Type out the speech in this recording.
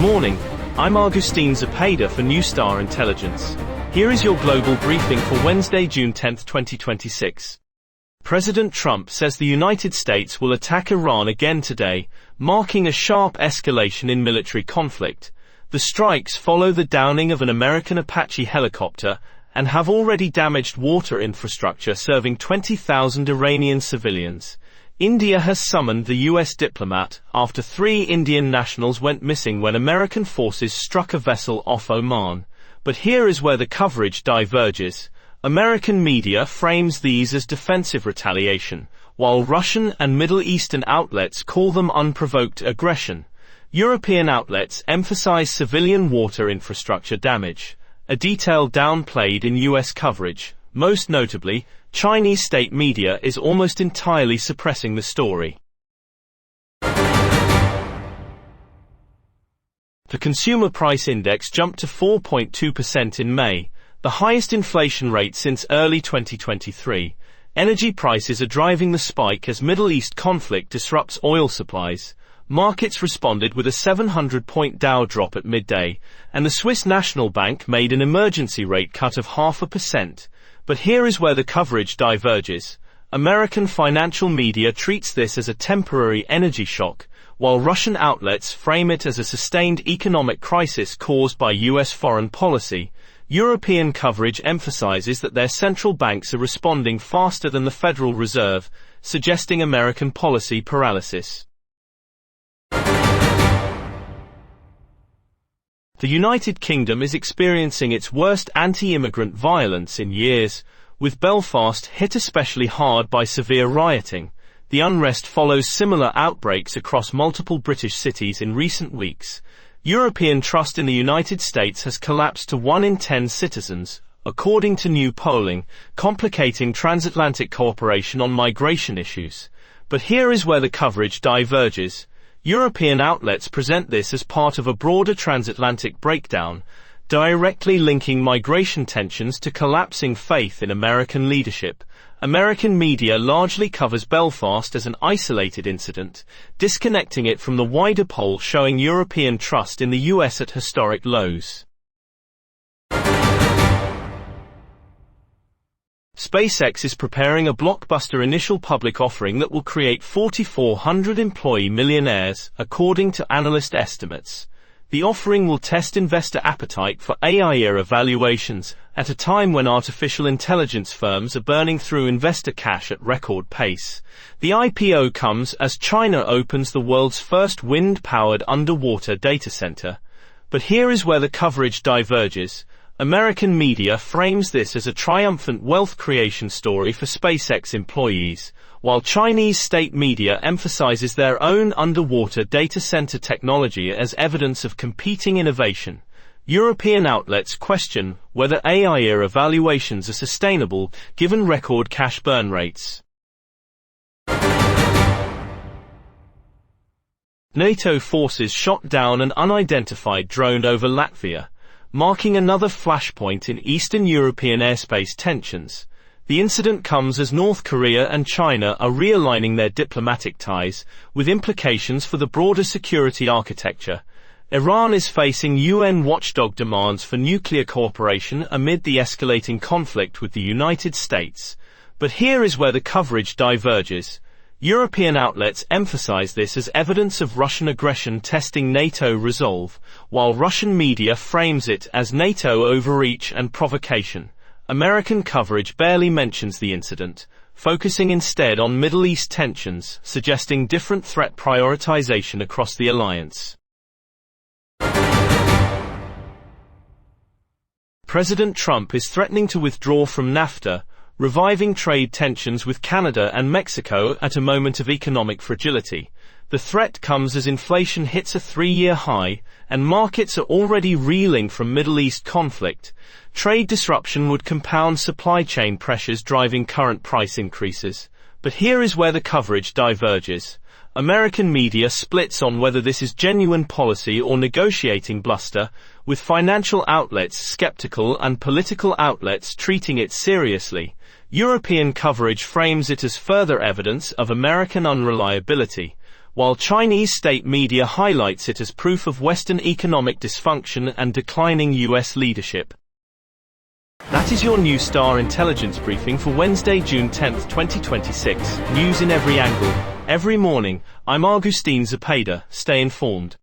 morning, I'm Agustín Zepeda for NewZtar Intelligence. Here is your global briefing for Wednesday, June 10, 2026. President Trump says the United States will attack Iran again today, marking a sharp escalation in military conflict. The strikes follow the downing of an American Apache helicopter and have already damaged water infrastructure serving 20,000 Iranian civilians. India has summoned the U.S. diplomat after 3 Indian nationals went missing when American forces struck a vessel off Oman. But here is where the coverage diverges. American media frames these as defensive retaliation, while Russian and Middle Eastern outlets call them unprovoked aggression. European outlets emphasize civilian water infrastructure damage, a detail downplayed in U.S. coverage. Most notably, Chinese state media is almost entirely suppressing the story. The Consumer Price Index jumped to 4.2% in May, the highest inflation rate since early 2023. Energy prices are driving the spike as Middle East conflict disrupts oil supplies. Markets responded with a 700-point Dow drop at midday, and the Swiss National Bank made an emergency rate cut of 0.5%. But here is where the coverage diverges. American financial media treats this as a temporary energy shock, while Russian outlets frame it as a sustained economic crisis caused by U.S. foreign policy. European coverage emphasizes that their central banks are responding faster than the Federal Reserve, suggesting American policy paralysis. The United Kingdom is experiencing its worst anti-immigrant violence in years, with Belfast hit especially hard by severe rioting. The unrest follows similar outbreaks across multiple British cities in recent weeks. European trust in the United States has collapsed to 1 in 10 citizens, according to new polling, complicating transatlantic cooperation on migration issues. But here is where the coverage diverges. European outlets present this as part of a broader transatlantic breakdown, directly linking migration tensions to collapsing faith in American leadership. American media largely covers Belfast as an isolated incident, disconnecting it from the wider poll showing European trust in the US at historic lows. SpaceX is preparing a blockbuster initial public offering that will create 4,400 employee millionaires, according to analyst estimates. The offering will test investor appetite for AI-era valuations, at a time when artificial intelligence firms are burning through investor cash at record pace. The IPO comes as China opens the world's first wind-powered underwater data center. But here is where the coverage diverges. American media frames this as a triumphant wealth creation story for SpaceX employees, while Chinese state media emphasizes their own underwater data center technology as evidence of competing innovation. European outlets question whether AI-era valuations are sustainable, given record cash burn rates. NATO forces shot down an unidentified drone over Latvia, marking another flashpoint in Eastern European airspace tensions. The incident comes as North Korea and China are realigning their diplomatic ties, with implications for the broader security architecture. Iran is facing UN watchdog demands for nuclear cooperation amid the escalating conflict with the United States. But here is where the coverage diverges. European outlets emphasize this as evidence of Russian aggression testing NATO resolve, while Russian media frames it as NATO overreach and provocation. American coverage barely mentions the incident, focusing instead on Middle East tensions, suggesting different threat prioritization across the alliance. President Trump is threatening to withdraw from NAFTA, reviving trade tensions with Canada and Mexico at a moment of economic fragility. The threat comes as inflation hits a 3-year high, and markets are already reeling from Middle East conflict. Trade disruption would compound supply chain pressures driving current price increases. But here is where the coverage diverges. American media splits on whether this is genuine policy or negotiating bluster, with financial outlets skeptical and political outlets treating it seriously. European coverage frames it as further evidence of American unreliability, while Chinese state media highlights it as proof of Western economic dysfunction and declining US leadership. That is your NewZtar Intelligence briefing for Wednesday, June 10, 2026. News in every angle, every morning. I'm Agustín Zepeda. Stay informed.